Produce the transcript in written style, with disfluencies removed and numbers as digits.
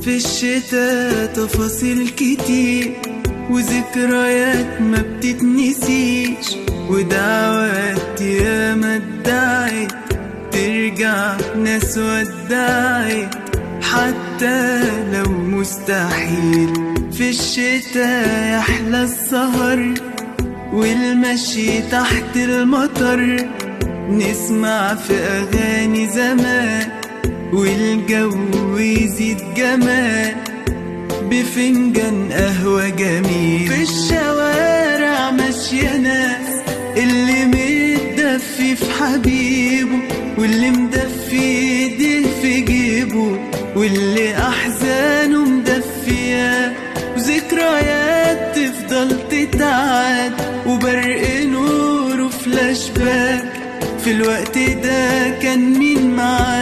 في الشتا تفاصيل كتير وذكريات ما بتتنسيش، ودعوات ياما ادعت ترجع ناس ودعت حتى لو مستحيل. في الشتا يحلى السهر والمشي تحت المطر، نسمع في أغاني زمان والجو يزيد جمال بفنجان قهوة جميل. في الشوارع ماشية ناس، اللي متدفي في حبيبه واللي مدفي ايديه في جيبه واللي أحزانه مدفية، وذكريات تفضل تتعاد وبرق نوره فلاش باك. في الوقت ده كان مين معاك؟